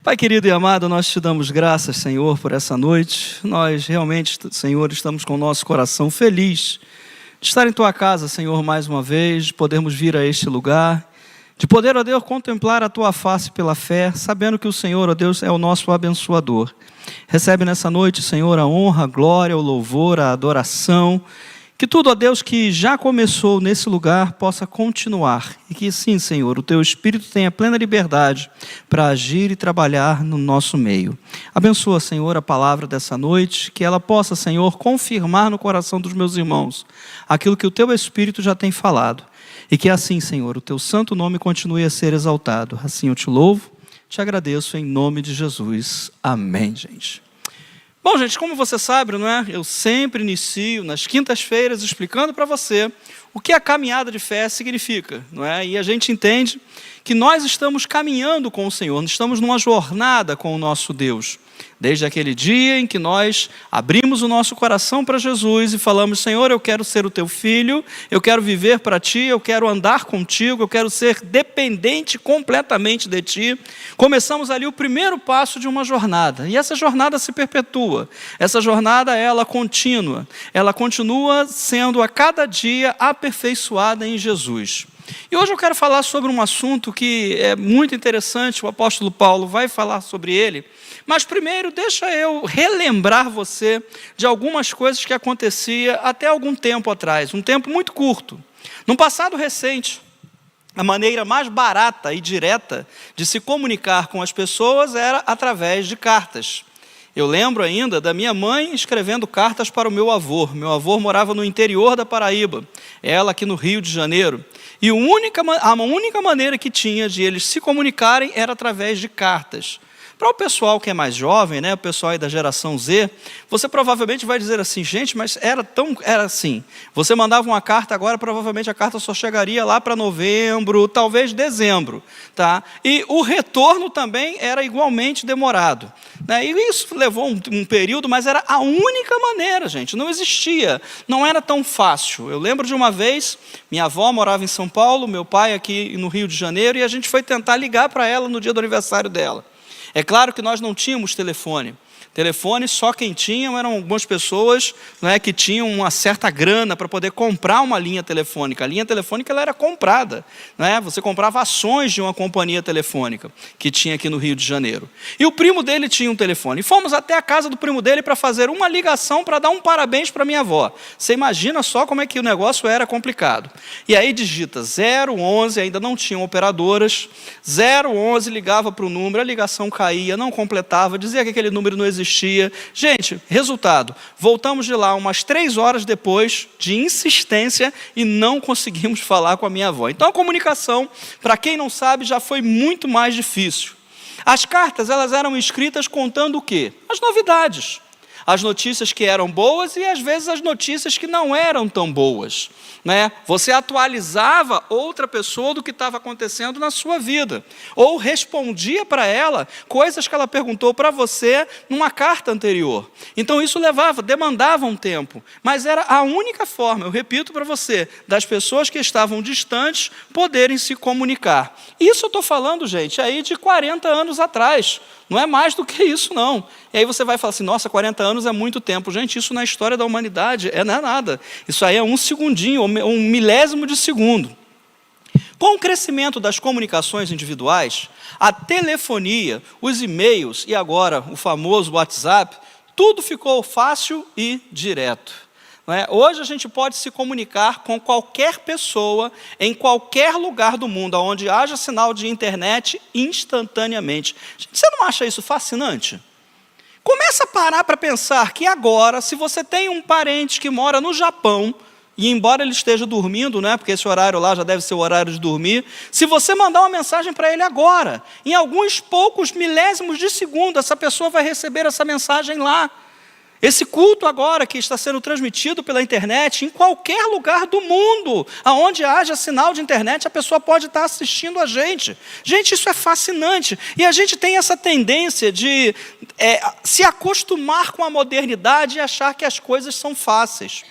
Pai querido e amado, nós te damos graças, Senhor, por essa noite. Nós realmente, Senhor, estamos com o nosso coração feliz de estar em Tua casa, Senhor, mais uma vez, de podermos vir a este lugar, de poder, ó Deus, contemplar a Tua face pela fé, sabendo que o Senhor, ó Deus, é o nosso abençoador. Recebe nessa noite, Senhor, a honra, a glória, o louvor, a adoração. Que tudo, ó Deus, que já começou nesse lugar possa continuar. E que sim, Senhor, o Teu Espírito tenha plena liberdade para agir e trabalhar no nosso meio. Abençoa, Senhor, a palavra dessa noite, que ela possa, Senhor, confirmar no coração dos meus irmãos aquilo que o Teu Espírito já tem falado. E que assim, Senhor, o Teu santo nome continue a ser exaltado. Assim eu te louvo, te agradeço em nome de Jesus. Amém, gente. Bom, gente, como você sabe, não é? Eu sempre inicio nas quintas-feiras explicando para você o que a caminhada de fé significa, não é? E a gente entende que nós estamos caminhando com o Senhor, nós estamos numa jornada com o nosso Deus. Desde aquele dia em que nós abrimos o nosso coração para Jesus e falamos: Senhor, eu quero ser o Teu filho, eu quero viver para Ti, eu quero andar contigo, eu quero ser dependente completamente de Ti. Começamos ali o primeiro passo de uma jornada, e essa jornada se perpetua, essa jornada ela contínua, ela continua sendo a cada dia aperfeiçoada em Jesus. E hoje eu quero falar sobre um assunto que é muito interessante, o apóstolo Paulo vai falar sobre ele, mas primeiro deixa eu relembrar você de algumas coisas que acontecia até algum tempo atrás, um tempo muito curto. Num passado recente, a maneira mais barata e direta de se comunicar com as pessoas era através de cartas. Eu lembro ainda da minha mãe escrevendo cartas para o meu avô. Meu avô morava no interior da Paraíba, ela aqui no Rio de Janeiro. E a única maneira que tinha de eles se comunicarem era através de cartas. Para o pessoal que é mais jovem, né, o pessoal aí da geração Z, você provavelmente vai dizer assim: gente, mas era assim. Você mandava uma carta, agora provavelmente a carta só chegaria lá para novembro, talvez dezembro. Tá? E o retorno também era igualmente demorado. Né? E isso levou um período, mas era a única maneira, gente. Não existia, não era tão fácil. Eu lembro de uma vez, minha avó morava em São Paulo, meu pai aqui no Rio de Janeiro, e a gente foi tentar ligar para ela no dia do aniversário dela. É claro que nós não tínhamos telefone. Telefone só quem tinha eram algumas pessoas, não é, que tinham uma certa grana para poder comprar uma linha telefônica. A linha telefônica ela era comprada. Não é? Você comprava ações de uma companhia telefônica que tinha aqui no Rio de Janeiro. E o primo dele tinha um telefone. E fomos até a casa do primo dele para fazer uma ligação para dar um parabéns para minha avó. Você imagina só como é que o negócio era complicado. E aí digita 011, ainda não tinham operadoras. 011 ligava para o número, a ligação caía, não completava, dizia que aquele número não existia. Gente, resultado, voltamos de lá umas 3 horas depois de insistência e não conseguimos falar com a minha avó. Então a comunicação, para quem não sabe, já foi muito mais difícil. As cartas, elas eram escritas contando o quê? As novidades. As notícias que eram boas e às vezes as notícias que não eram tão boas. Né? Você atualizava outra pessoa do que estava acontecendo na sua vida. Ou respondia para ela coisas que ela perguntou para você numa carta anterior. Então isso demandava um tempo. Mas era a única forma, eu repito para você, das pessoas que estavam distantes poderem se comunicar. Isso eu estou falando, gente, aí de 40 anos atrás. Não é mais do que isso, não. E aí você vai falar assim: nossa, 40 anos é muito tempo. Gente, isso na história da humanidade não é nada. Isso aí é um segundinho, um milésimo de segundo. Com o crescimento das comunicações individuais, a telefonia, os e-mails e agora o famoso WhatsApp, tudo ficou fácil e direto. Hoje a gente pode se comunicar com qualquer pessoa, em qualquer lugar do mundo, onde haja sinal de internet, instantaneamente. Você não acha isso fascinante? Começa a parar para pensar que agora, se você tem um parente que mora no Japão, e embora ele esteja dormindo, né, porque esse horário lá já deve ser o horário de dormir, se você mandar uma mensagem para ele agora, em alguns poucos milésimos de segundo, essa pessoa vai receber essa mensagem lá. Esse culto agora que está sendo transmitido pela internet, em qualquer lugar do mundo, aonde haja sinal de internet, a pessoa pode estar assistindo a gente. Gente, isso é fascinante. E a gente tem essa tendência de se acostumar com a modernidade e achar que as coisas são fáceis.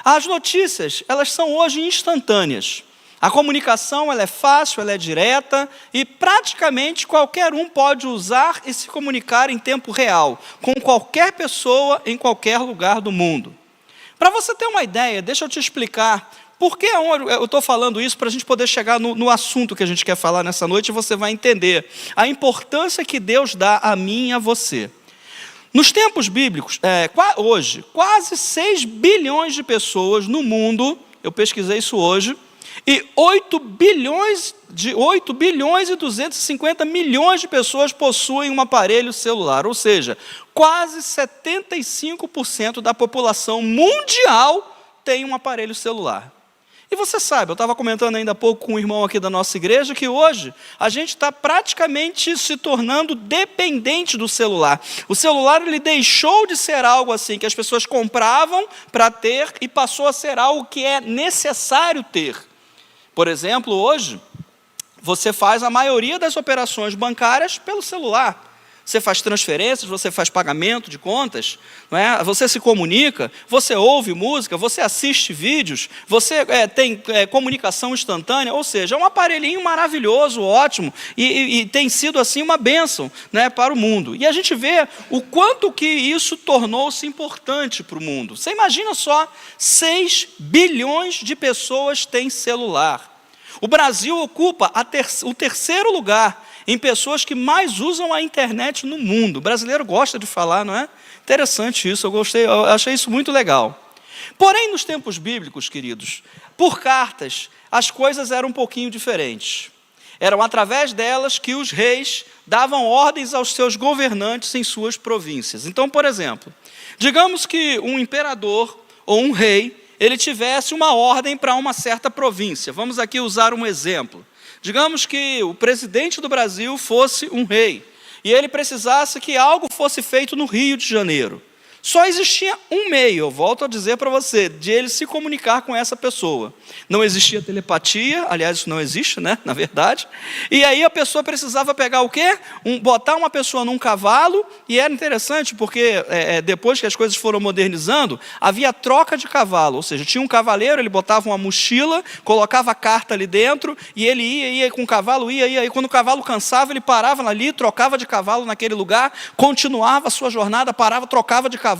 As notícias, elas são hoje instantâneas. A comunicação ela é fácil, ela é direta e praticamente qualquer um pode usar e se comunicar em tempo real, com qualquer pessoa em qualquer lugar do mundo. Para você ter uma ideia, deixa eu te explicar por que eu estou falando isso, para a gente poder chegar no assunto que a gente quer falar nessa noite e você vai entender a importância que Deus dá a mim e a você. Nos tempos bíblicos, hoje, quase 6 bilhões de pessoas no mundo, eu pesquisei isso hoje, e 8 bilhões e 250 milhões de pessoas possuem um aparelho celular, ou seja, quase 75% da população mundial tem um aparelho celular. E você sabe, eu estava comentando ainda há pouco com um irmão aqui da nossa igreja, que hoje a gente está praticamente se tornando dependente do celular. O celular ele deixou de ser algo assim que as pessoas compravam para ter e passou a ser algo que é necessário ter. Por exemplo, hoje, você faz a maioria das operações bancárias pelo celular. Você faz transferências, você faz pagamento de contas, não é? Você se comunica, você ouve música, você assiste vídeos, você tem comunicação instantânea, ou seja, é um aparelhinho maravilhoso, ótimo, e tem sido assim uma bênção, né, para o mundo. E a gente vê o quanto que isso tornou-se importante para o mundo. Você imagina só, 6 bilhões de pessoas têm celular. O Brasil ocupa o terceiro lugar em pessoas que mais usam a internet no mundo. O brasileiro gosta de falar, não é? Interessante isso, eu achei isso muito legal. Porém, nos tempos bíblicos, queridos, por cartas, as coisas eram um pouquinho diferentes. Eram através delas que os reis davam ordens aos seus governantes em suas províncias. Então, por exemplo, digamos que um imperador ou um rei, ele tivesse uma ordem para uma certa província. Vamos aqui usar um exemplo. Digamos que o presidente do Brasil fosse um rei, e ele precisasse que algo fosse feito no Rio de Janeiro. Só existia um meio, eu volto a dizer para você, de ele se comunicar com essa pessoa. Não existia telepatia, aliás, isso não existe, né, na verdade. E aí a pessoa precisava pegar o quê? Botar uma pessoa num cavalo, e era interessante porque depois que as coisas foram modernizando, havia troca de cavalo, ou seja, tinha um cavaleiro, ele botava uma mochila, colocava a carta ali dentro, e ele ia com o cavalo, ia. Quando o cavalo cansava, ele parava ali, trocava de cavalo naquele lugar, continuava a sua jornada, parava, trocava de cavalo,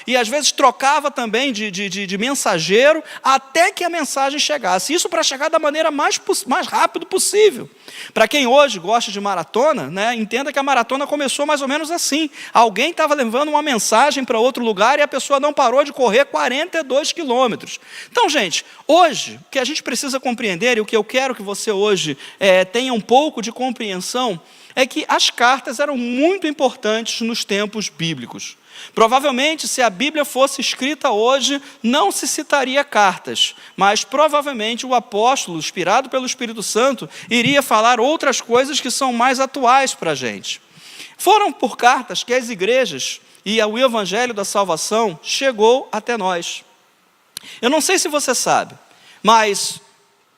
e às vezes trocava também de mensageiro, até que a mensagem chegasse. Isso para chegar da maneira mais rápido possível. Para quem hoje gosta de maratona, né, entenda que a maratona começou mais ou menos assim. Alguém estava levando uma mensagem para outro lugar e a pessoa não parou de correr 42 quilômetros. Então, gente, hoje, o que a gente precisa compreender, e o que eu quero que você hoje tenha um pouco de compreensão, é que as cartas eram muito importantes nos tempos bíblicos. Provavelmente, se a Bíblia fosse escrita hoje, não se citaria cartas, mas provavelmente o apóstolo, inspirado pelo Espírito Santo, iria falar outras coisas que são mais atuais para a gente. Foram por cartas que as igrejas e o Evangelho da Salvação chegou até nós. Eu não sei se você sabe, mas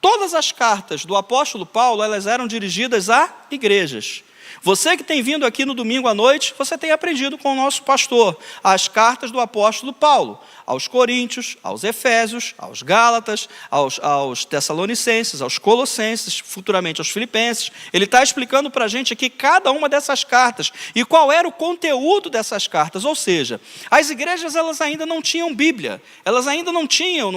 todas as cartas do apóstolo Paulo, elas eram dirigidas a igrejas. Você que tem vindo aqui no domingo à noite, você tem aprendido com o nosso pastor as cartas do apóstolo Paulo, aos Coríntios, aos Efésios, aos Gálatas, aos Tessalonicenses, aos Colossenses, futuramente aos Filipenses. Ele está explicando para a gente aqui cada uma dessas cartas e qual era o conteúdo dessas cartas. Ou seja, as igrejas elas ainda não tinham Bíblia, elas ainda não tinham,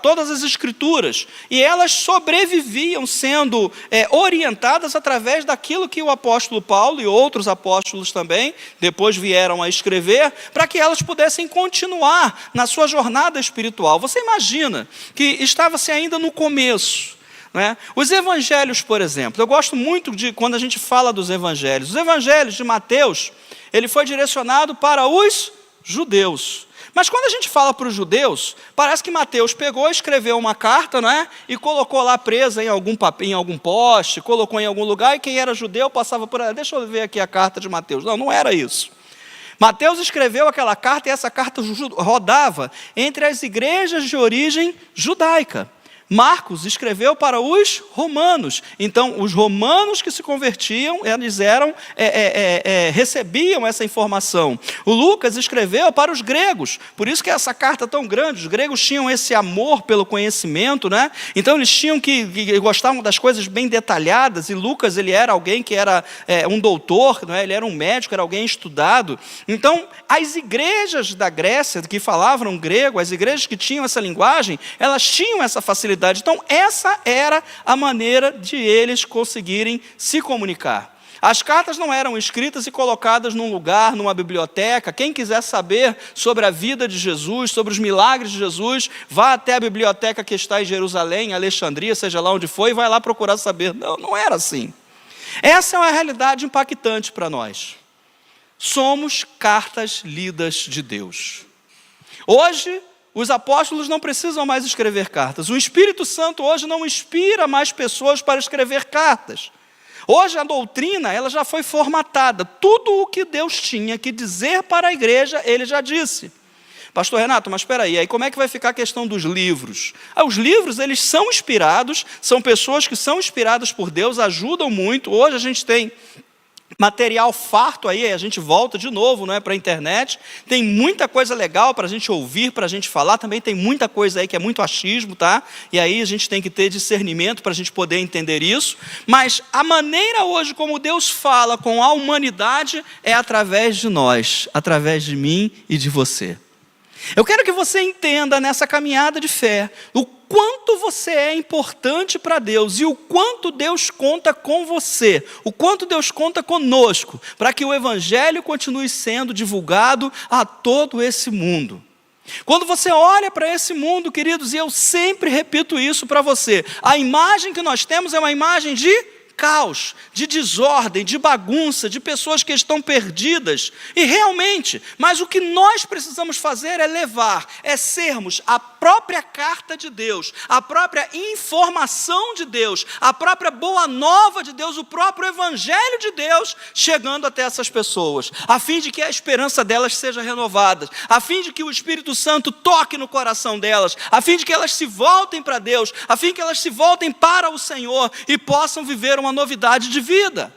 todas as escrituras, e elas sobreviviam sendo orientadas através daquilo que o apóstolo Paulo e outros apóstolos também depois vieram a escrever, para que elas pudessem continuar na sua jornada espiritual. Você imagina que estava-se ainda no começo, né? Os evangelhos, por exemplo, eu gosto muito de quando a gente fala dos evangelhos. Os evangelhos de Mateus, ele foi direcionado para os judeus. Mas quando a gente fala para os judeus, parece que Mateus pegou, escreveu uma carta, né, e colocou lá presa em algum poste, colocou em algum lugar, e quem era judeu passava por ela. Deixa eu ver aqui a carta de Mateus. Não era isso. Mateus escreveu aquela carta e essa carta rodava entre as igrejas de origem judaica. Marcos escreveu para os romanos. Então, os romanos que se convertiam, eles recebiam essa informação. O Lucas escreveu para os gregos. Por isso que essa carta é tão grande. Os gregos tinham esse amor pelo conhecimento, né? Então, eles tinham que gostavam das coisas bem detalhadas. E Lucas, ele era alguém que era um doutor, não é? Ele era um médico, era alguém estudado. Então, as igrejas da Grécia que falavam grego, as igrejas que tinham essa linguagem, elas tinham essa facilidade. Então, essa era a maneira de eles conseguirem se comunicar. As cartas não eram escritas e colocadas num lugar, numa biblioteca. Quem quiser saber sobre a vida de Jesus, sobre os milagres de Jesus, vá até a biblioteca que está em Jerusalém, em Alexandria, seja lá onde for, e vai lá procurar saber. Não, não era assim. Essa é uma realidade impactante para nós. Somos cartas lidas de Deus. Hoje, os apóstolos não precisam mais escrever cartas. O Espírito Santo hoje não inspira mais pessoas para escrever cartas. Hoje a doutrina, ela já foi formatada. Tudo o que Deus tinha que dizer para a igreja, Ele já disse. Pastor Renato, mas espera aí como é que vai ficar a questão dos livros? Os livros, eles são inspirados, são pessoas que são inspiradas por Deus, ajudam muito. Hoje a gente tem material farto aí, a gente volta de novo, não é, para a internet, tem muita coisa legal para a gente ouvir, para a gente falar, também tem muita coisa aí que é muito achismo, tá? E aí a gente tem que ter discernimento para a gente poder entender isso, mas a maneira hoje como Deus fala com a humanidade é através de nós, através de mim e de você. Eu quero que você entenda nessa caminhada de fé, o quanto você é importante para Deus e o quanto Deus conta com você, o quanto Deus conta conosco, para que o Evangelho continue sendo divulgado a todo esse mundo. Quando você olha para esse mundo, queridos, e eu sempre repito isso para você, a imagem que nós temos é uma imagem de caos, de desordem, de bagunça, de pessoas que estão perdidas, e realmente, mas o que nós precisamos fazer é levar, é sermos a própria carta de Deus, a própria informação de Deus, a própria boa nova de Deus, o próprio Evangelho de Deus, chegando até essas pessoas, a fim de que a esperança delas seja renovada, a fim de que o Espírito Santo toque no coração delas, a fim de que elas se voltem para Deus, a fim de que elas se voltem para o Senhor e possam viver uma novidade de vida.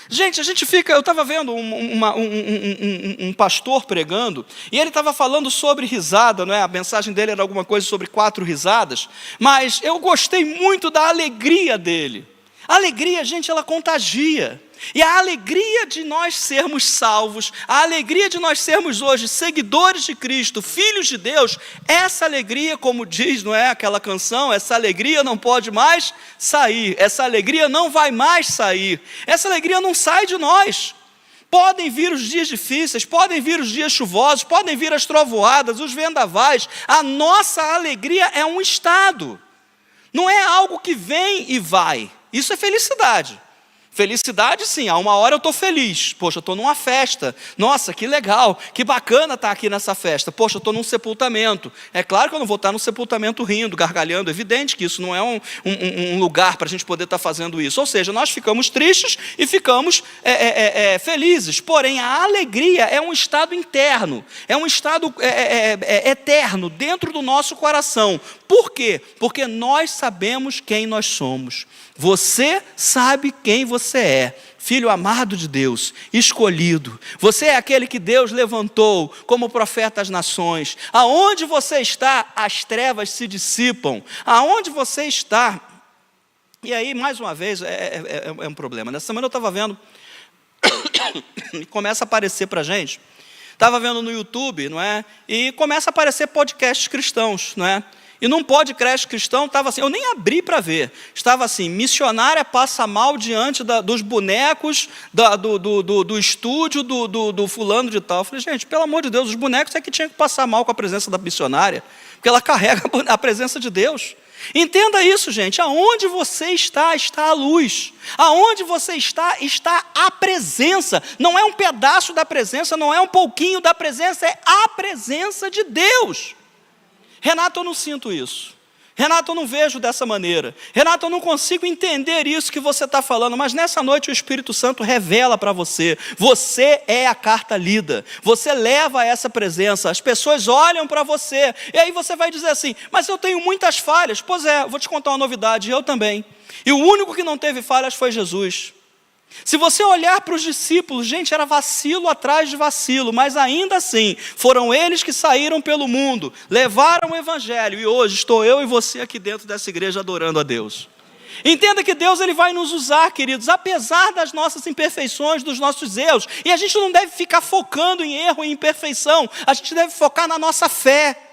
Gente, eu estava vendo um pastor pregando, e ele estava falando sobre risada, não é? A mensagem dele era alguma coisa sobre 4 risadas, mas eu gostei muito da alegria dele. A alegria, gente, ela contagia. E a alegria de nós sermos salvos, a alegria de nós sermos hoje seguidores de Cristo, filhos de Deus, essa alegria, como diz, não é, aquela canção, essa alegria não pode mais sair, essa alegria não vai mais sair, essa alegria não sai de nós. Podem vir os dias difíceis, podem vir os dias chuvosos, podem vir as trovoadas, os vendavais, a nossa alegria é um estado, não é algo que vem e vai, isso é felicidade. Felicidade, sim, a uma hora eu estou feliz, poxa, eu estou numa festa, nossa, que legal, que bacana estar aqui nessa festa, poxa, eu estou num sepultamento, é claro que eu não vou estar num sepultamento rindo, gargalhando, é evidente que isso não é um lugar para a gente poder estar fazendo isso, ou seja, nós ficamos tristes e ficamos felizes, porém a alegria é um estado interno, é um estado eterno dentro do nosso coração. Por quê? Porque nós sabemos quem nós somos. Você sabe quem você é, filho amado de Deus, escolhido. Você é aquele que Deus levantou como profeta às nações. Aonde você está, as trevas se dissipam. Aonde você está. E aí, mais uma vez, é um problema. Nessa semana eu estava vendo, e começa a aparecer para a gente, estava vendo no YouTube, não é? E começa a aparecer podcasts cristãos, não é? E num podcast cristão estava assim, eu nem abri para ver, estava assim, missionária passa mal diante dos bonecos do estúdio do fulano de tal. Eu falei, gente, pelo amor de Deus, os bonecos é que tinham que passar mal com a presença da missionária, porque ela carrega a presença de Deus. Entenda isso, gente, aonde você está a luz, aonde você está a presença, não é um pedaço da presença, não é um pouquinho da presença, é a presença de Deus. Renato, eu não sinto isso. Renato, eu não vejo dessa maneira. Renato, eu não consigo entender isso que você está falando, mas nessa noite o Espírito Santo revela para você. Você é a carta lida. Você leva essa presença. As pessoas olham para você. E aí você vai dizer assim, mas eu tenho muitas falhas. Pois é, vou te contar uma novidade, eu também. E o único que não teve falhas foi Jesus. Se você olhar para os discípulos, gente, era vacilo atrás de vacilo, mas ainda assim, foram eles que saíram pelo mundo, levaram o Evangelho, e hoje estou eu e você aqui dentro dessa igreja adorando a Deus. Entenda que Deus ele vai nos usar, queridos, apesar das nossas imperfeições, dos nossos erros, e a gente não deve ficar focando em erro e imperfeição, a gente deve focar na nossa fé.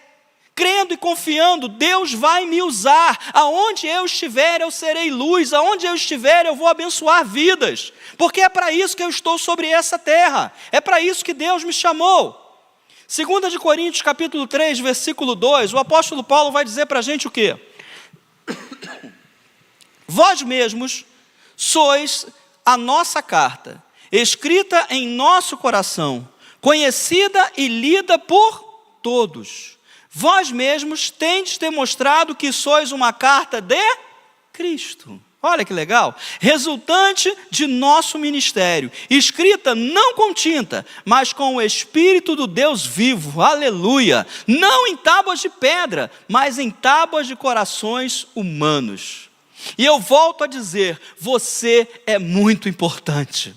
Crendo e confiando, Deus vai me usar. Aonde eu estiver, eu serei luz. Aonde eu estiver, eu vou abençoar vidas. Porque é para isso que eu estou sobre essa terra. É para isso que Deus me chamou. 2 Coríntios, capítulo 3, versículo 2, o apóstolo Paulo vai dizer para a gente o quê? Vós mesmos sois a nossa carta, escrita em nosso coração, conhecida e lida por todos. Vós mesmos tendes demonstrado que sois uma carta de Cristo. Olha que legal. Resultante de nosso ministério, escrita não com tinta, mas com o Espírito do Deus vivo. Aleluia. Não em tábuas de pedra, mas em tábuas de corações humanos. E eu volto a dizer, você é muito importante.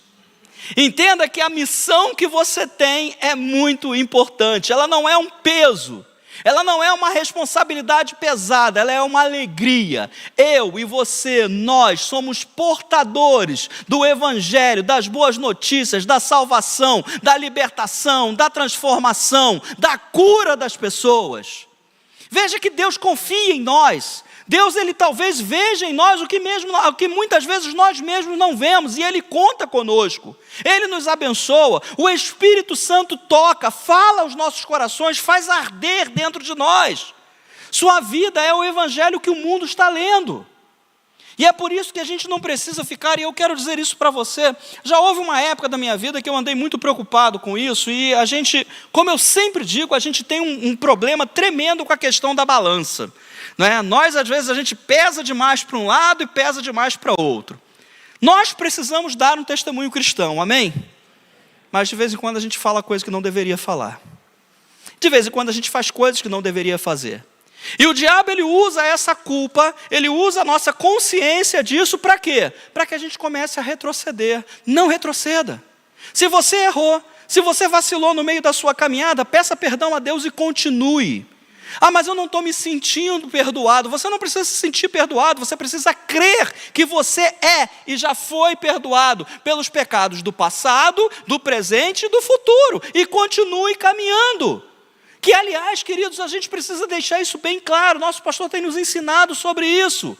Entenda que a missão que você tem é muito importante. Ela não é um peso. Ela não é uma responsabilidade pesada, ela é uma alegria. Eu e você, nós somos portadores do Evangelho, das boas notícias, da salvação, da libertação, da transformação, da cura das pessoas. Veja que Deus confia em nós. Deus, ele talvez veja em nós o que muitas vezes nós mesmos não vemos, e Ele conta conosco, Ele nos abençoa, o Espírito Santo toca, fala aos nossos corações, faz arder dentro de nós. Sua vida é o Evangelho que o mundo está lendo, e é por isso que a gente não precisa ficar, e eu quero dizer isso para você, já houve uma época da minha vida que eu andei muito preocupado com isso, e a gente, como eu sempre digo, a gente tem um problema tremendo com a questão da balança. Nós, às vezes, a gente pesa demais para um lado e pesa demais para o outro. Nós precisamos dar um testemunho cristão, amém? Mas de vez em quando a gente fala coisas que não deveria falar. De vez em quando a gente faz coisas que não deveria fazer. E o diabo, ele usa essa culpa, ele usa a nossa consciência disso para quê? Para que a gente comece a retroceder. Não retroceda. Se você errou, se você vacilou no meio da sua caminhada, peça perdão a Deus e continue. Ah, mas eu não estou me sentindo perdoado. Você não precisa se sentir perdoado, você precisa crer que você é e já foi perdoado pelos pecados do passado, do presente e do futuro. E continue caminhando. Que, aliás, queridos, a gente precisa deixar isso bem claro. Nosso pastor tem nos ensinado sobre isso.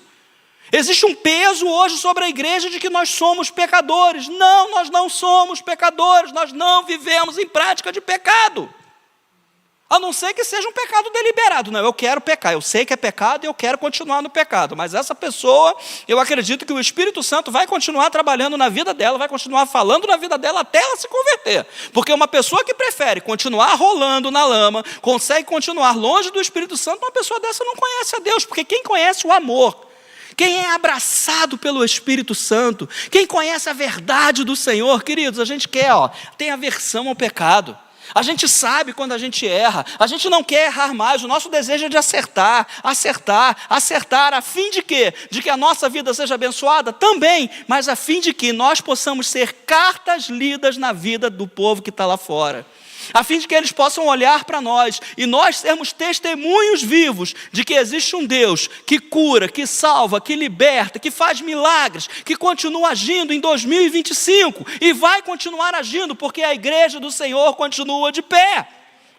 Existe um peso hoje sobre a igreja de que nós somos pecadores. Não, nós não somos pecadores. Nós não vivemos em prática de pecado. A não ser que seja um pecado deliberado. Não, eu quero pecar, eu sei que é pecado e eu quero continuar no pecado. Mas essa pessoa, eu acredito que o Espírito Santo vai continuar trabalhando na vida dela, vai continuar falando na vida dela até ela se converter. Porque uma pessoa que prefere continuar rolando na lama, consegue continuar longe do Espírito Santo, uma pessoa dessa não conhece a Deus. Porque quem conhece o amor, quem é abraçado pelo Espírito Santo, quem conhece a verdade do Senhor, queridos, a gente quer, tem aversão ao pecado. A gente sabe quando a gente erra, a gente não quer errar mais, o nosso desejo é de acertar, a fim de quê? De que a nossa vida seja abençoada? Também, mas a fim de que nós possamos ser cartas lidas na vida do povo que está lá fora. A fim de que eles possam olhar para nós e nós sermos testemunhos vivos de que existe um Deus que cura, que salva, que liberta, que faz milagres, que continua agindo em 2025 e vai continuar agindo porque a igreja do Senhor continua de pé.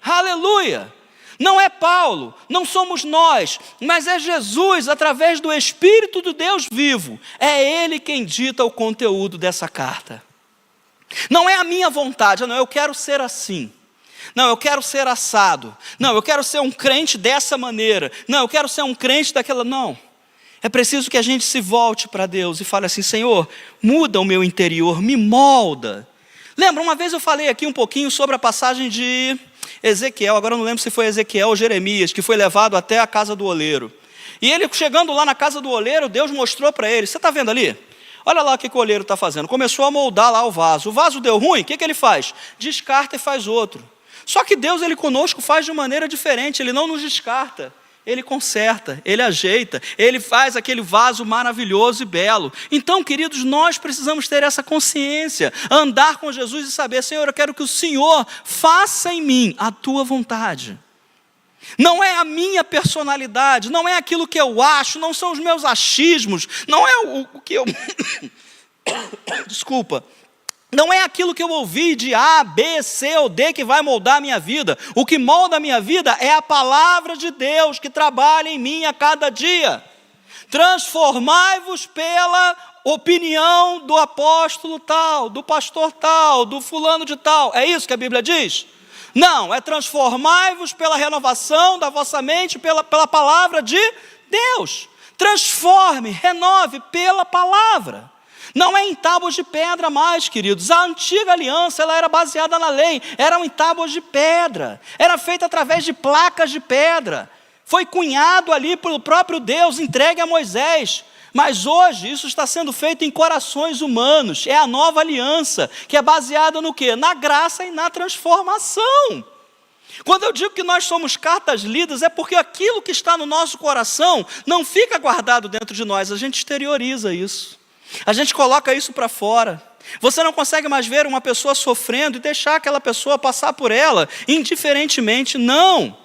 Aleluia! Não é Paulo, não somos nós, mas é Jesus através do Espírito do Deus vivo. É Ele quem dita o conteúdo dessa carta. Não é a minha vontade, não, eu quero ser assim. Não, eu quero ser assado. Não, eu quero ser um crente dessa maneira. Não, eu quero ser um crente daquela... Não. É preciso que a gente se volte para Deus e fale assim, Senhor, muda o meu interior, me molda. Lembra, uma vez eu falei aqui um pouquinho sobre a passagem de Ezequiel, agora eu não lembro se foi Ezequiel ou Jeremias, que foi levado até a casa do oleiro. E ele chegando lá na casa do oleiro, Deus mostrou para ele, você está vendo ali? Olha lá o que o oleiro está fazendo. Começou a moldar lá o vaso deu ruim, o que ele faz? Descarta e faz outro. Só que Deus, ele conosco faz de maneira diferente, ele não nos descarta. Ele conserta, ele ajeita, ele faz aquele vaso maravilhoso e belo. Então, queridos, nós precisamos ter essa consciência, andar com Jesus e saber, Senhor, eu quero que o Senhor faça em mim a tua vontade. Não é a minha personalidade, não é aquilo que eu acho, não são os meus achismos, não é o que eu... Desculpa. Não é aquilo que eu ouvi de A, B, C ou D que vai moldar a minha vida. O que molda a minha vida é a palavra de Deus que trabalha em mim a cada dia. Transformai-vos pela opinião do apóstolo tal, do pastor tal, do fulano de tal. É isso que a Bíblia diz? Não, é transformai-vos pela renovação da vossa mente, pela palavra de Deus. Transforme, renove pela palavra. Não é em tábuas de pedra mais, queridos. A antiga aliança, ela era baseada na lei. Eram em tábuas de pedra. Era feita através de placas de pedra. Foi cunhado ali pelo próprio Deus, entregue a Moisés. Mas hoje isso está sendo feito em corações humanos. É a nova aliança, que é baseada no quê? Na graça e na transformação. Quando eu digo que nós somos cartas lidas, é porque aquilo que está no nosso coração não fica guardado dentro de nós. A gente exterioriza isso. A gente coloca isso para fora. Você não consegue mais ver uma pessoa sofrendo e deixar aquela pessoa passar por ela indiferentemente. Não.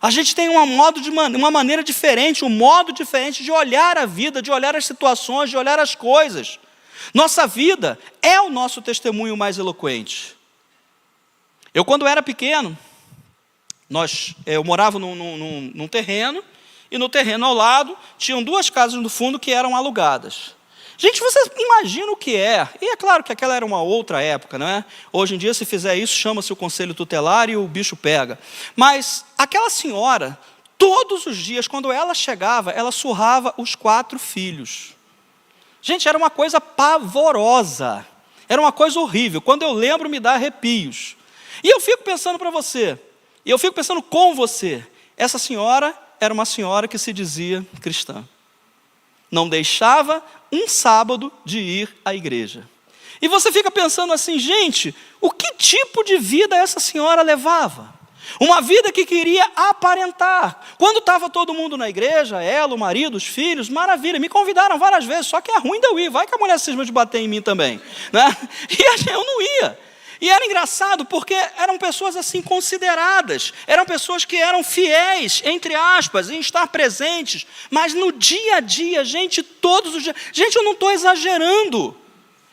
A gente tem uma maneira diferente, um modo diferente de olhar a vida, de olhar as situações, de olhar as coisas. Nossa vida é o nosso testemunho mais eloquente. Eu, quando era pequeno, eu morava num terreno, e no terreno ao lado tinham 2 casas no fundo que eram alugadas. Gente, você imagina o que é. E é claro que aquela era uma outra época, não é? Hoje em dia, se fizer isso, chama-se o conselho tutelar e o bicho pega. Mas aquela senhora, todos os dias, quando ela chegava, ela surrava os 4 filhos. Gente, era uma coisa pavorosa. Era uma coisa horrível. Quando eu lembro, me dá arrepios. E eu fico pensando para você, e eu fico pensando com você, essa senhora era uma senhora que se dizia cristã. Não deixava um sábado de ir à igreja. E você fica pensando assim, gente, o que tipo de vida essa senhora levava? Uma vida que queria aparentar. Quando estava todo mundo na igreja, ela, o marido, os filhos, maravilha, me convidaram várias vezes, só que é ruim de eu ir, vai que a mulher cisma de bater em mim também, né? E eu não ia. E era engraçado porque eram pessoas assim consideradas, eram pessoas que eram fiéis, entre aspas, em estar presentes, mas no dia a dia, gente, todos os dias, gente, eu não estou exagerando,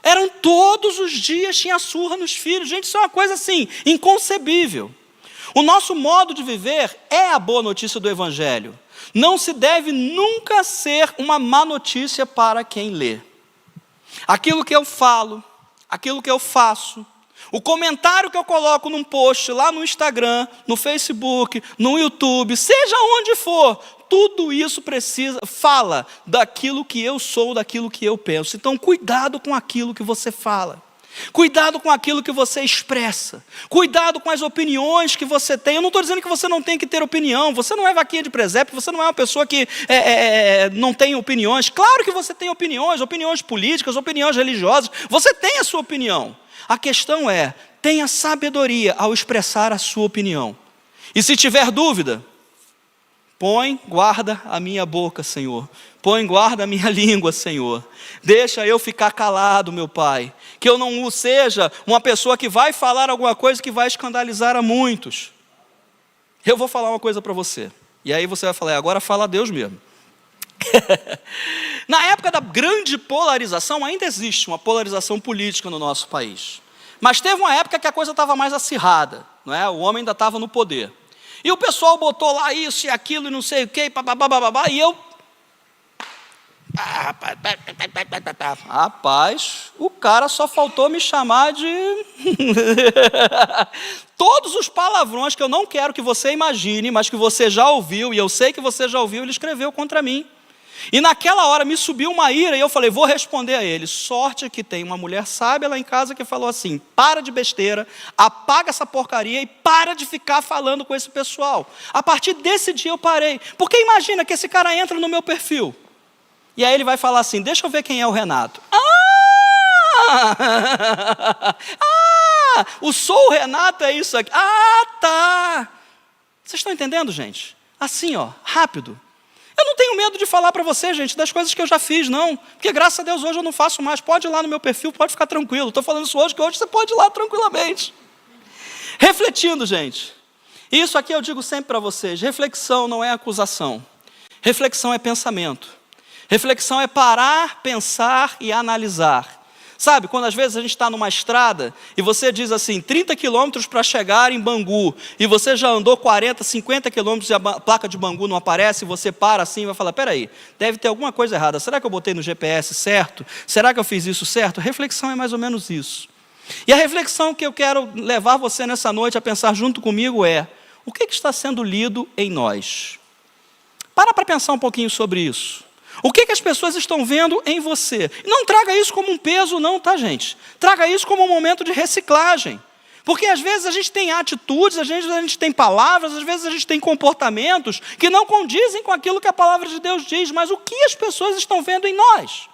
eram todos os dias, tinha surra nos filhos, gente, isso é uma coisa assim, inconcebível. O nosso modo de viver é a boa notícia do Evangelho, não se deve nunca ser uma má notícia para quem lê. Aquilo que eu falo, aquilo que eu faço, o comentário que eu coloco num post lá no Instagram, no Facebook, no YouTube, seja onde for, tudo isso fala daquilo que eu sou, daquilo que eu penso. Então, cuidado com aquilo que você fala. Cuidado com aquilo que você expressa. Cuidado com as opiniões que você tem. Eu não estou dizendo que você não tem que ter opinião. Você não é vaquinha de presépio, você não é uma pessoa que não tem opiniões. Claro que você tem opiniões políticas, opiniões religiosas. Você tem a sua opinião. A questão é, tenha sabedoria ao expressar a sua opinião. E se tiver dúvida, guarda a minha boca, Senhor. Guarda a minha língua, Senhor. Deixa eu ficar calado, meu Pai. Que eu não seja uma pessoa que vai falar alguma coisa que vai escandalizar a muitos. Eu vou falar uma coisa para você. E aí você vai falar, agora fala a Deus mesmo. Na época da grande polarização, ainda existe uma polarização política no nosso país. Mas teve uma época que a coisa estava mais acirrada, não é? O homem ainda estava no poder. E o pessoal botou lá isso e aquilo e não sei o quê, e eu... Rapaz, o cara só faltou me chamar de... Todos os palavrões que eu não quero que você imagine, mas que você já ouviu, e eu sei que você já ouviu, ele escreveu contra mim. E naquela hora me subiu uma ira e eu falei, vou responder a ele. Sorte que tem uma mulher sábia lá em casa que falou assim, para de besteira, apaga essa porcaria e para de ficar falando com esse pessoal. A partir desse dia eu parei. Porque imagina que esse cara entra no meu perfil. E aí ele vai falar assim, deixa eu ver quem é o Renato. O sou o Renato é isso aqui. Tá. Vocês estão entendendo, gente? Assim, rápido. Eu não tenho medo de falar para você, gente, das coisas que eu já fiz, não. Porque graças a Deus hoje eu não faço mais. Pode ir lá no meu perfil, pode ficar tranquilo. Estou falando isso hoje, que hoje você pode ir lá tranquilamente. Refletindo, gente. Isso aqui eu digo sempre para vocês. Reflexão não é acusação. Reflexão é pensamento. Reflexão é parar, pensar e analisar. Sabe, quando às vezes a gente está numa estrada e você diz assim, 30 quilômetros para chegar em Bangu, e você já andou 40, 50 quilômetros e a placa de Bangu não aparece, e você para assim e vai falar, peraí, deve ter alguma coisa errada, será que eu botei no GPS certo? Será que eu fiz isso certo? Reflexão é mais ou menos isso. E a reflexão que eu quero levar você nessa noite a pensar junto comigo é, o que está sendo lido em nós? Para pensar um pouquinho sobre isso. O que as pessoas estão vendo em você? Não traga isso como um peso não, tá, gente? Traga isso como um momento de reciclagem. Porque às vezes a gente tem atitudes, às vezes a gente tem palavras, às vezes a gente tem comportamentos que não condizem com aquilo que a palavra de Deus diz, mas o que as pessoas estão vendo em nós?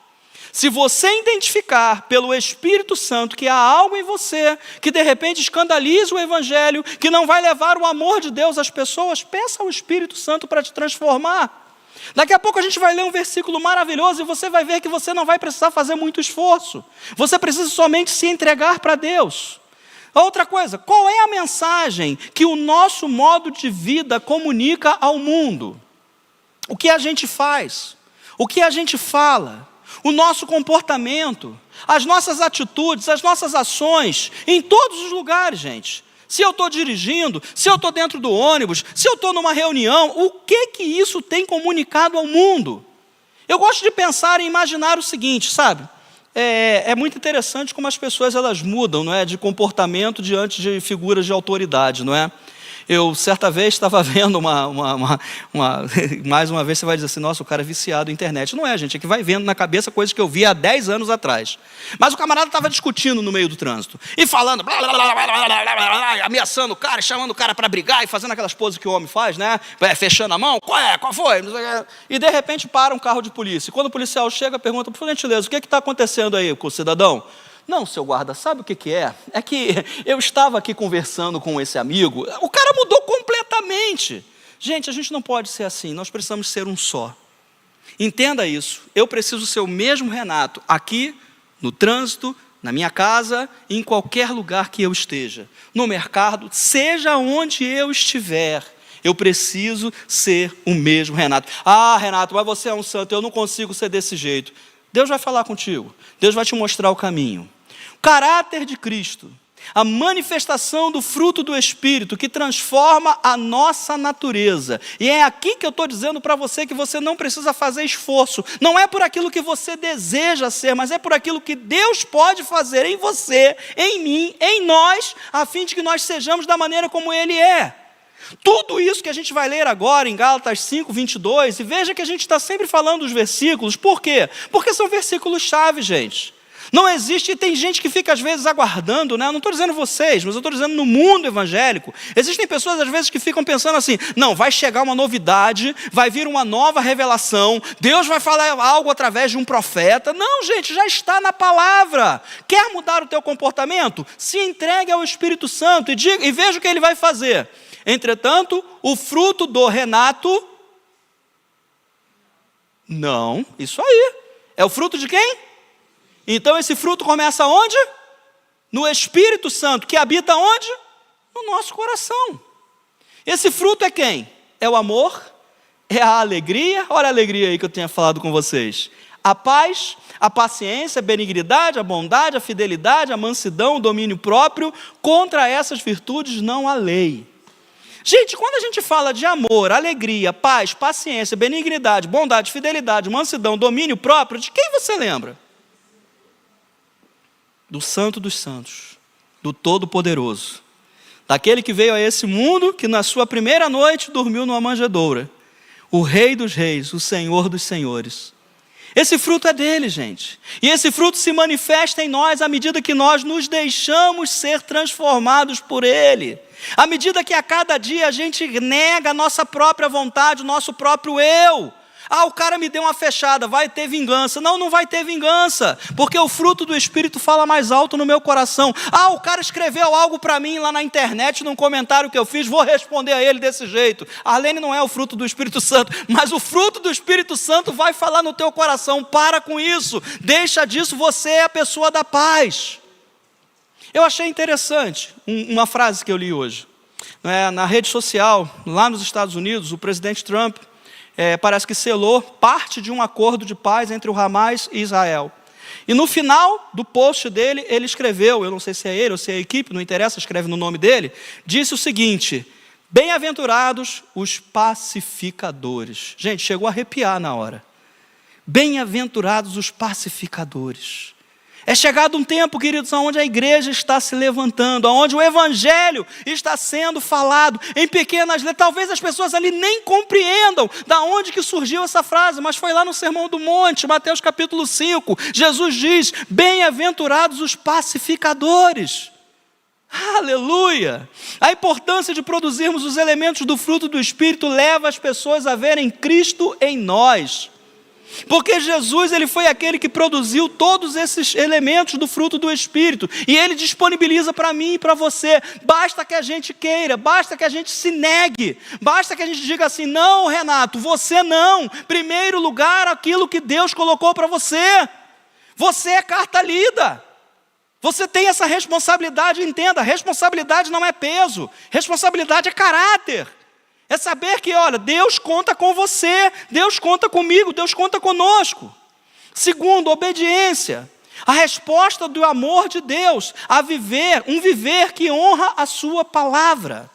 Se você identificar pelo Espírito Santo que há algo em você que de repente escandaliza o Evangelho, que não vai levar o amor de Deus às pessoas, peça ao Espírito Santo para te transformar. Daqui a pouco a gente vai ler um versículo maravilhoso e você vai ver que você não vai precisar fazer muito esforço. Você precisa somente se entregar para Deus. Outra coisa, qual é a mensagem que o nosso modo de vida comunica ao mundo? O que a gente faz? O que a gente fala? O nosso comportamento? As nossas atitudes, as nossas ações, em todos os lugares, gente. Se eu estou dirigindo, se eu estou dentro do ônibus, se eu estou numa reunião, o que isso tem comunicado ao mundo? Eu gosto de pensar e imaginar o seguinte, sabe? É muito interessante como as pessoas elas mudam, não é? De comportamento diante de figuras de autoridade, não é? Eu, certa vez, estava vendo mais uma vez você vai dizer assim, nossa, o cara é viciado em internet. Não é, gente, é que vai vendo na cabeça coisas que eu vi há 10 anos atrás. Mas o camarada estava discutindo no meio do trânsito, e falando, blá, blá, blá, blá, blá, blá, blá, ameaçando o cara, chamando o cara para brigar, e fazendo aquelas poses que o homem faz, né? Fechando a mão, qual foi? E de repente para um carro de polícia. E quando o policial chega, pergunta, por gentileza, o que está acontecendo aí com o cidadão? Não, seu guarda, sabe o que é? É que eu estava aqui conversando com esse amigo, o cara mudou completamente. Gente, a gente não pode ser assim, nós precisamos ser um só. Entenda isso, eu preciso ser o mesmo Renato, aqui, no trânsito, na minha casa, em qualquer lugar que eu esteja. No mercado, seja onde eu estiver, eu preciso ser o mesmo Renato. Ah, Renato, mas você é um santo, eu não consigo ser desse jeito. Deus vai falar contigo, Deus vai te mostrar o caminho. O caráter de Cristo, a manifestação do fruto do Espírito que transforma a nossa natureza. E é aqui que eu estou dizendo para você que você não precisa fazer esforço. Não é por aquilo que você deseja ser, mas é por aquilo que Deus pode fazer em você, em mim, em nós, a fim de que nós sejamos da maneira como Ele é. Tudo isso que a gente vai ler agora em Gálatas 5, 22, e veja que a gente está sempre falando dos versículos, por quê? Porque são versículos-chave, gente. Não existe, e tem gente que fica às vezes aguardando, né? Eu não estou dizendo vocês, mas eu estou dizendo no mundo evangélico. Existem pessoas às vezes que ficam pensando assim, não, vai chegar uma novidade, vai vir uma nova revelação, Deus vai falar algo através de um profeta. Não, gente, já está na palavra. Quer mudar o teu comportamento? Se entregue ao Espírito Santo e veja o que Ele vai fazer. Entretanto, o fruto do Renato, não, isso aí, é o fruto de quem? Então esse fruto começa onde? No Espírito Santo, que habita onde? No nosso coração. Esse fruto é quem? É o amor, é a alegria, olha a alegria aí que eu tinha falado com vocês. A paz, a paciência, a benignidade, a bondade, a fidelidade, a mansidão, o domínio próprio, contra essas virtudes não há lei. Gente, quando a gente fala de amor, alegria, paz, paciência, benignidade, bondade, fidelidade, mansidão, domínio próprio, de quem você lembra? Do Santo dos Santos, do Todo-Poderoso, daquele que veio a esse mundo, que na sua primeira noite dormiu numa manjedoura. o Rei dos Reis, o Senhor dos Senhores. Esse fruto é dele, gente. E esse fruto se manifesta em nós à medida que nós nos deixamos ser transformados por ele. À medida que a cada dia a gente nega a nossa própria vontade, o nosso próprio eu. O cara me deu uma fechada, vai ter vingança. Não, não vai ter vingança, porque o fruto do Espírito fala mais alto no meu coração. O cara escreveu algo para mim lá na internet, num comentário que eu fiz, vou responder a ele desse jeito. Arlene não é o fruto do Espírito Santo, mas o fruto do Espírito Santo vai falar no teu coração. Para com isso, deixa disso, você é a pessoa da paz. Eu achei interessante uma frase que eu li hoje. Na rede social, lá nos Estados Unidos, o presidente Trump parece que selou parte de um acordo de paz entre o Hamas e Israel. E no final do post dele, ele escreveu, eu não sei se é ele ou se é a equipe, não interessa, escreve no nome dele, disse o seguinte: bem-aventurados os pacificadores. Gente, chegou a arrepiar na hora. Bem-aventurados os pacificadores. É chegado um tempo, queridos, onde a igreja está se levantando, onde o evangelho está sendo falado em pequenas letras. Talvez as pessoas ali nem compreendam da onde que surgiu essa frase, mas foi lá no Sermão do Monte, Mateus capítulo 5. Jesus diz: bem-aventurados os pacificadores. Aleluia! A importância de produzirmos os elementos do fruto do Espírito leva as pessoas a verem Cristo em nós. Porque Jesus, ele foi aquele que produziu todos esses elementos do fruto do Espírito. E ele disponibiliza para mim e para você. Basta que a gente queira, basta que a gente se negue. Basta que a gente diga assim: não, Renato, você não. Primeiro lugar, aquilo que Deus colocou para você. Você é carta lida. Você tem essa responsabilidade, entenda. Responsabilidade não é peso. Responsabilidade é caráter. É saber que, olha, Deus conta com você, Deus conta comigo, Deus conta conosco. Segundo, obediência. A resposta do amor de Deus a viver, um viver que honra a sua palavra.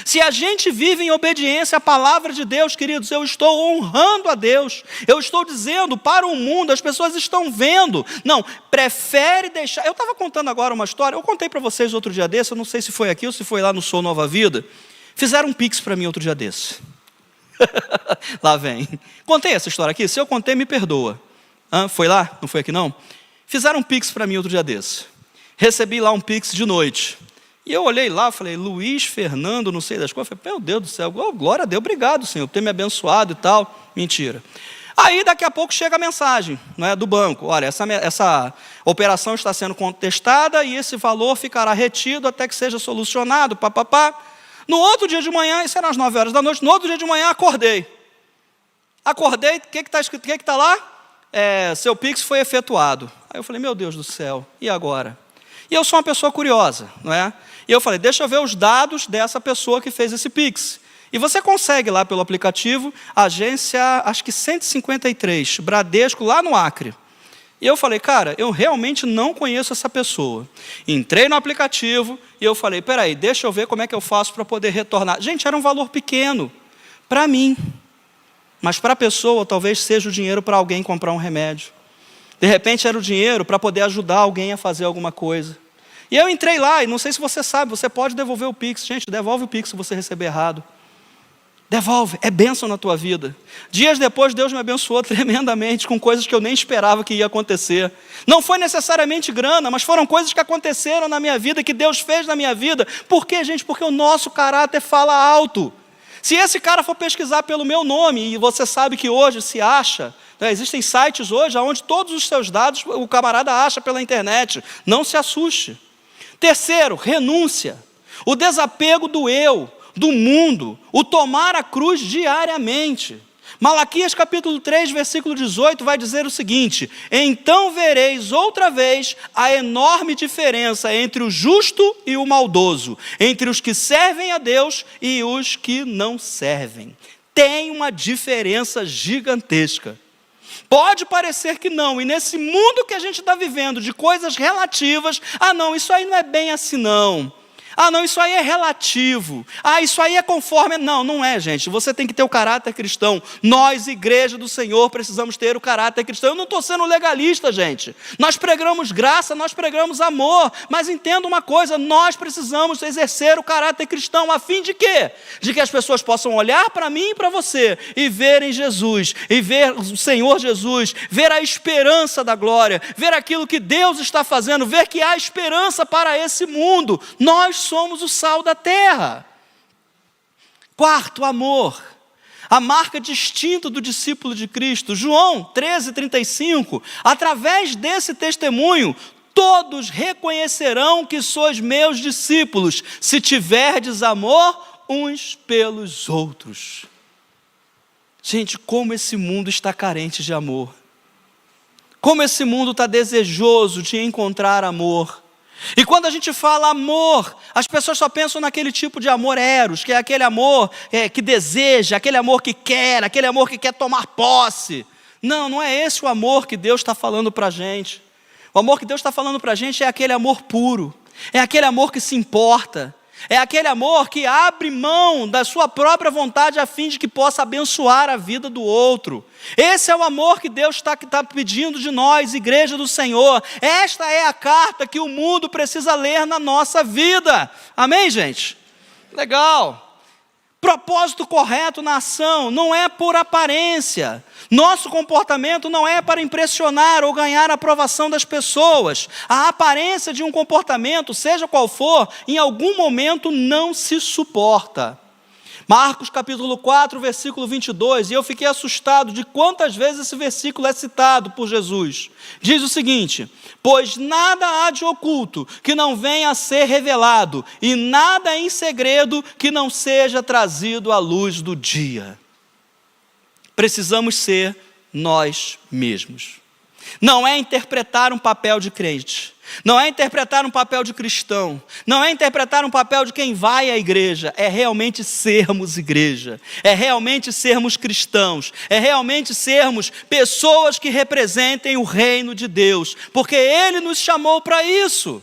Se a gente vive em obediência à palavra de Deus, queridos, eu estou honrando a Deus. Eu estou dizendo para o mundo, as pessoas estão vendo. Não, prefere deixar... Eu estava contando agora uma história, eu contei para vocês outro dia desse, eu não sei se foi aqui ou se foi lá no Sou Nova Vida. Fizeram um pix para mim outro dia desse. Lá vem. Contei essa história aqui? Se eu contei, me perdoa. Foi lá? Não foi aqui não? Fizeram um pix para mim outro dia desse. Recebi lá um pix de noite. E eu olhei lá, falei: Luiz Fernando, não sei das coisas. Falei: meu Deus do céu, glória a Deus, obrigado, Senhor, por ter me abençoado e tal. Mentira. Aí daqui a pouco chega a mensagem, do banco: olha, essa operação está sendo contestada e esse valor ficará retido até que seja solucionado, papapá. No outro dia de manhã, isso era às 9 horas da noite, no outro dia de manhã acordei, o que está escrito, o que está lá? Seu Pix foi efetuado. Aí eu falei: meu Deus do céu, e agora? E eu sou uma pessoa curiosa, não é? E eu falei: deixa eu ver os dados dessa pessoa que fez esse Pix. E você consegue lá pelo aplicativo, agência, acho que 153, Bradesco, lá no Acre. E eu falei: cara, eu realmente não conheço essa pessoa. Entrei no aplicativo e eu falei: peraí, deixa eu ver como é que eu faço para poder retornar. Gente, era um valor pequeno para mim, mas para a pessoa talvez seja o dinheiro para alguém comprar um remédio. De repente era o dinheiro para poder ajudar alguém a fazer alguma coisa. E eu entrei lá, e não sei se você sabe, você pode devolver o Pix. Gente, devolve o Pix se você receber errado. Devolve, é bênção na tua vida. Dias depois, Deus me abençoou tremendamente com coisas que eu nem esperava que ia acontecer. Não foi necessariamente grana, mas foram coisas que aconteceram na minha vida, que Deus fez na minha vida. Por quê, gente? Porque o nosso caráter fala alto. Se esse cara for pesquisar pelo meu nome, e você sabe que hoje se acha, existem sites hoje onde todos os seus dados o camarada acha pela internet. Não se assuste. Terceiro, renúncia. O desapego do eu, do mundo, o tomar a cruz diariamente. Malaquias capítulo 3, versículo 18 vai dizer o seguinte: então vereis outra vez a enorme diferença entre o justo e o maldoso, entre os que servem a Deus e os que não servem. Tem uma diferença gigantesca. Pode parecer que não, e nesse mundo que a gente está vivendo, de coisas relativas, não, isso aí não é bem assim não. Ah, não, isso aí é relativo. Ah, isso aí é conforme. Não, não é, gente. Você tem que ter o caráter cristão. Nós, igreja do Senhor, precisamos ter o caráter cristão. Eu não estou sendo legalista, gente. Nós pregamos graça, nós pregamos amor. Mas entenda uma coisa, nós precisamos exercer o caráter cristão. A fim de quê? De que as pessoas possam olhar para mim e para você e verem Jesus, e ver o Senhor Jesus, ver a esperança da glória, ver aquilo que Deus está fazendo, ver que há esperança para esse mundo. Nós somos o sal da terra. Quarto, amor. A marca distinta do discípulo de Cristo. João 13:35. Através desse testemunho, todos reconhecerão que sois meus discípulos, se tiverdes amor uns pelos outros. Gente, como esse mundo está carente de amor. Como esse mundo está desejoso de encontrar amor. E quando a gente fala amor, as pessoas só pensam naquele tipo de amor eros, que é aquele amor que deseja, aquele amor que quer, aquele amor que quer tomar posse. Não, não é esse o amor que Deus está falando para a gente. O amor que Deus está falando para a gente é aquele amor puro, é aquele amor que se importa, é aquele amor que abre mão da sua própria vontade a fim de que possa abençoar a vida do outro. Esse é o amor que Deus está pedindo de nós, igreja do Senhor. Esta é a carta que o mundo precisa ler na nossa vida. Amém, gente? Legal. Propósito correto na ação não é por aparência. Nosso comportamento não é para impressionar ou ganhar a aprovação das pessoas. A aparência de um comportamento, seja qual for, em algum momento não se suporta. Marcos capítulo 4, versículo 22, e eu fiquei assustado de quantas vezes esse versículo é citado por Jesus. Diz o seguinte: pois nada há de oculto que não venha a ser revelado, e nada em segredo que não seja trazido à luz do dia. Precisamos ser nós mesmos. Não é interpretar um papel de crente, não é interpretar um papel de cristão, não é interpretar um papel de quem vai à igreja, é realmente sermos igreja, é realmente sermos cristãos, é realmente sermos pessoas que representem o reino de Deus, porque Ele nos chamou para isso.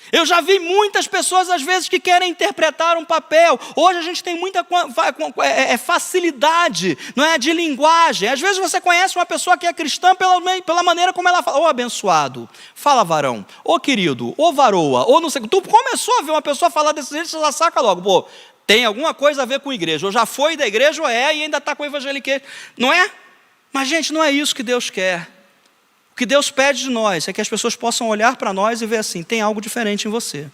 Eu já vi muitas pessoas, às vezes, que querem interpretar um papel. Hoje a gente tem muita facilidade, não é, de linguagem. Às vezes você conhece uma pessoa que é cristã pela maneira como ela fala. Ô abençoado, fala varão, ô querido, ô varoa, ou não sei. Tu começou a ver uma pessoa falar desse jeito, você já saca logo. Pô, tem alguma coisa a ver com igreja. Ou já foi da igreja, ou é, e ainda está com o evangeliquez. Não é? Mas, gente, não é isso que Deus quer. O que Deus pede de nós é que as pessoas possam olhar para nós e ver assim, tem algo diferente em você,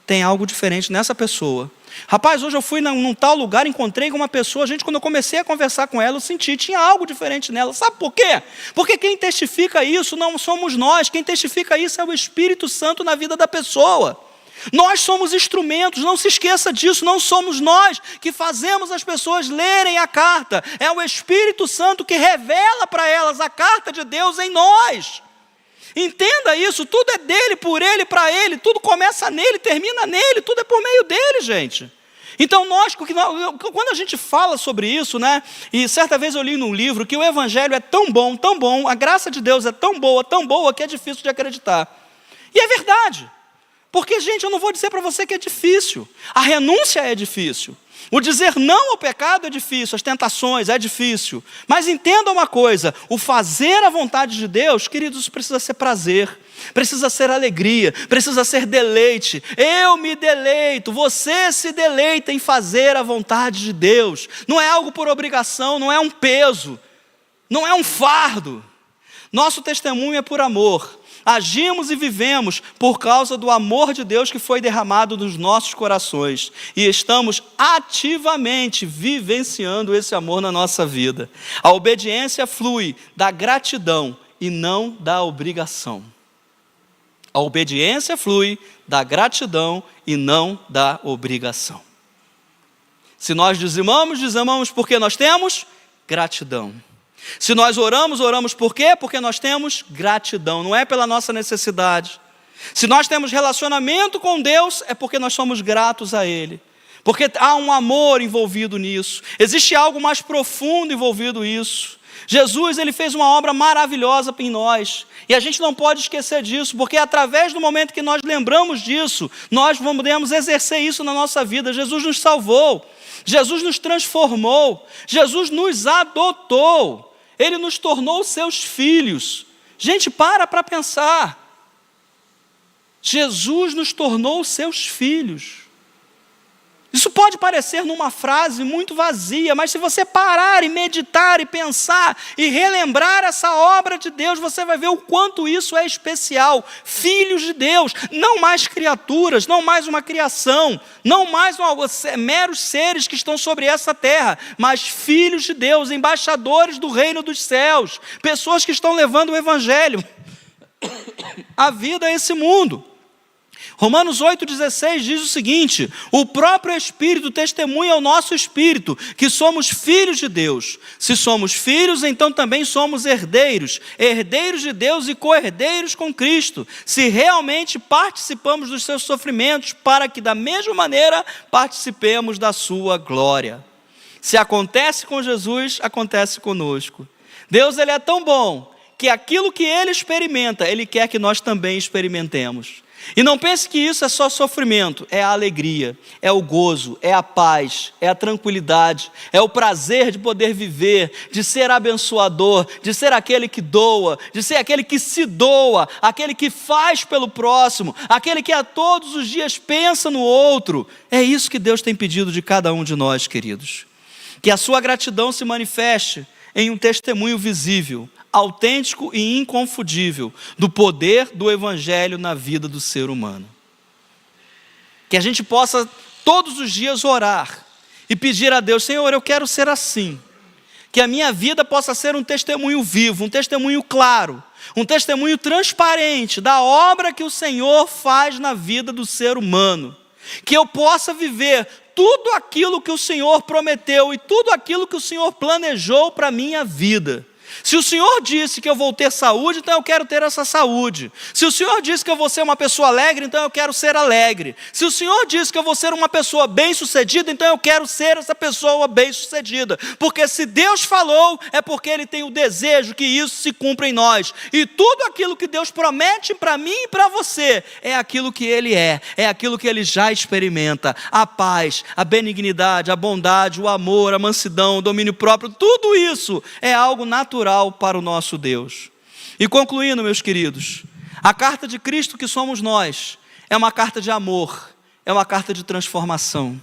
tem algo diferente nessa pessoa. Rapaz, hoje eu fui num tal lugar, encontrei com uma pessoa, gente, quando eu comecei a conversar com ela, eu senti, tinha algo diferente nela. Sabe por quê? Porque quem testifica isso não somos nós, quem testifica isso é o Espírito Santo na vida da pessoa. Nós somos instrumentos, não se esqueça disso, não somos nós que fazemos as pessoas lerem a carta, é o Espírito Santo que revela para elas a carta de Deus em nós. Entenda isso, tudo é dele, por ele, para ele, tudo começa nele, termina nele, tudo é por meio dele, gente. Então quando a gente fala sobre isso, né, e certa vez eu li num livro que o Evangelho é tão bom, a graça de Deus é tão boa que é difícil de acreditar. E é verdade. Porque, gente, eu não vou dizer para você que é difícil. A renúncia é difícil. O dizer não ao pecado é difícil, as tentações é difícil. Mas entenda uma coisa, o fazer a vontade de Deus, queridos, isso precisa ser prazer, precisa ser alegria, precisa ser deleite. Eu me deleito, você se deleita em fazer a vontade de Deus. Não é algo por obrigação, não é um peso, não é um fardo. Nosso testemunho é por amor. Agimos e vivemos por causa do amor de Deus que foi derramado nos nossos corações. E estamos ativamente vivenciando esse amor na nossa vida. A obediência flui da gratidão e não da obrigação. A obediência flui da gratidão e não da obrigação. Se nós dizimamos porque nós temos gratidão. Se nós oramos por quê? Porque nós temos gratidão, não é pela nossa necessidade. Se nós temos relacionamento com Deus, é porque nós somos gratos a Ele. Porque há um amor envolvido nisso. Existe algo mais profundo envolvido nisso. Jesus, ele fez uma obra maravilhosa em nós, e a gente não pode esquecer disso, porque através do momento que nós lembramos disso, nós podemos exercer isso na nossa vida. Jesus nos salvou, Jesus nos transformou, Jesus nos adotou, Ele nos tornou seus filhos. Gente, para pensar, Jesus nos tornou seus filhos. Isso pode parecer numa frase muito vazia, mas se você parar e meditar e pensar e relembrar essa obra de Deus, você vai ver o quanto isso é especial. Filhos de Deus, não mais criaturas, não mais uma criação, não mais meros seres que estão sobre essa terra, mas filhos de Deus, embaixadores do reino dos céus, pessoas que estão levando o evangelho, a vida a esse mundo. Romanos 8,16 diz o seguinte: o próprio Espírito testemunha ao nosso espírito que somos filhos de Deus. Se somos filhos, então também somos herdeiros, herdeiros de Deus e co-herdeiros com Cristo, se realmente participamos dos seus sofrimentos, para que da mesma maneira participemos da sua glória. Se acontece com Jesus, acontece conosco. Deus, ele é tão bom que aquilo que ele experimenta, ele quer que nós também experimentemos. E não pense que isso é só sofrimento, é a alegria, é o gozo, é a paz, é a tranquilidade, é o prazer de poder viver, de ser abençoador, de ser aquele que doa, de ser aquele que se doa, aquele que faz pelo próximo, aquele que a todos os dias pensa no outro. É isso que Deus tem pedido de cada um de nós, queridos. Que a sua gratidão se manifeste em um testemunho visível, autêntico e inconfundível do poder do evangelho na vida do ser humano. Que a gente possa todos os dias orar e pedir a Deus: Senhor, eu quero ser assim. Que a minha vida possa ser um testemunho vivo, um testemunho claro, um testemunho transparente da obra que o Senhor faz na vida do ser humano. Que eu possa viver tudo aquilo que o Senhor prometeu e tudo aquilo que o Senhor planejou para a minha vida. Se o Senhor disse que eu vou ter saúde, então eu quero ter essa saúde. Se o Senhor disse que eu vou ser uma pessoa alegre, então eu quero ser alegre. Se o Senhor disse que eu vou ser uma pessoa bem-sucedida, então eu quero ser essa pessoa bem-sucedida. Porque se Deus falou, é porque Ele tem o desejo que isso se cumpra em nós. E tudo aquilo que Deus promete para mim e para você, é aquilo que Ele é aquilo que Ele já experimenta. A paz, a benignidade, a bondade, o amor, a mansidão, o domínio próprio, tudo isso é algo natural para o nosso Deus. E concluindo, meus queridos, a carta de Cristo que somos nós é uma carta de amor, é uma carta de transformação.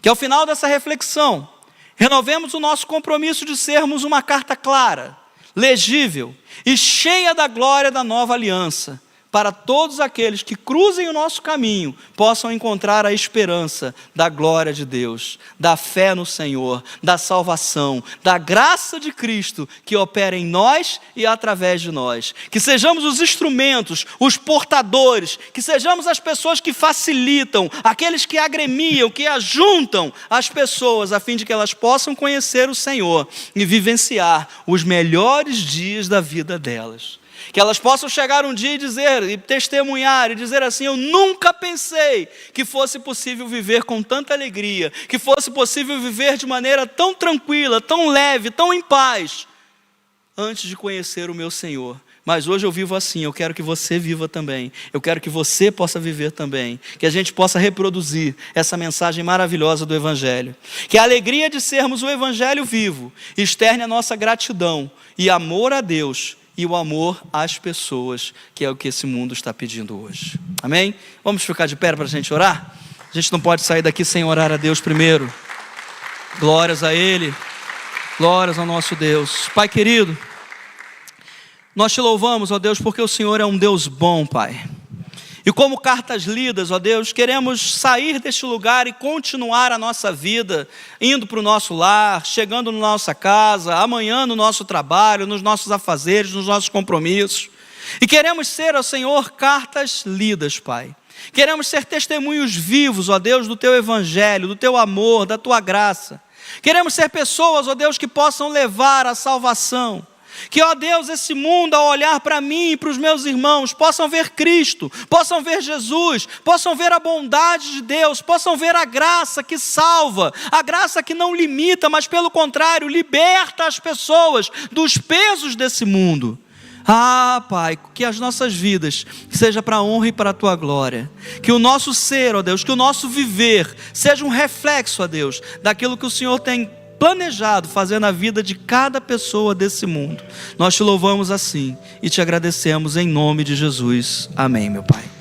Que ao final dessa reflexão, renovemos o nosso compromisso de sermos uma carta clara, legível e cheia da glória da nova aliança, para todos aqueles que cruzem o nosso caminho, possam encontrar a esperança da glória de Deus, da fé no Senhor, da salvação, da graça de Cristo que opera em nós e através de nós. Que sejamos os instrumentos, os portadores, que sejamos as pessoas que facilitam, aqueles que agremiam, que ajuntam as pessoas, a fim de que elas possam conhecer o Senhor e vivenciar os melhores dias da vida delas. Que elas possam chegar um dia e dizer, e testemunhar, e dizer assim: eu nunca pensei que fosse possível viver com tanta alegria, que fosse possível viver de maneira tão tranquila, tão leve, tão em paz, antes de conhecer o meu Senhor. Mas hoje eu vivo assim, eu quero que você viva também, eu quero que você possa viver também, que a gente possa reproduzir essa mensagem maravilhosa do Evangelho. Que a alegria de sermos o Evangelho vivo externe a nossa gratidão e amor a Deus, e o amor às pessoas, que é o que esse mundo está pedindo hoje. Amém? Vamos ficar de pé para a gente orar? A gente não pode sair daqui sem orar a Deus primeiro. Glórias a Ele, glórias ao nosso Deus. Pai querido, nós te louvamos, ó Deus, porque o Senhor é um Deus bom, Pai. E como cartas lidas, ó Deus, queremos sair deste lugar e continuar a nossa vida, indo para o nosso lar, chegando na nossa casa, amanhã no nosso trabalho, nos nossos afazeres, nos nossos compromissos. E queremos ser, ó Senhor, cartas lidas, Pai. Queremos ser testemunhos vivos, ó Deus, do Teu Evangelho, do Teu amor, da Tua graça. Queremos ser pessoas, ó Deus, que possam levar a salvação. Que, ó Deus, esse mundo, ao olhar para mim e para os meus irmãos, possam ver Cristo, possam ver Jesus, possam ver a bondade de Deus, possam ver a graça que salva, a graça que não limita, mas pelo contrário, liberta as pessoas dos pesos desse mundo. Ah, Pai, que as nossas vidas seja para a honra e para a Tua glória. Que o nosso ser, ó Deus, que o nosso viver seja um reflexo, ó Deus, daquilo que o Senhor tem planejado fazer na vida de cada pessoa desse mundo. Nós te louvamos assim e te agradecemos em nome de Jesus. Amém, meu Pai.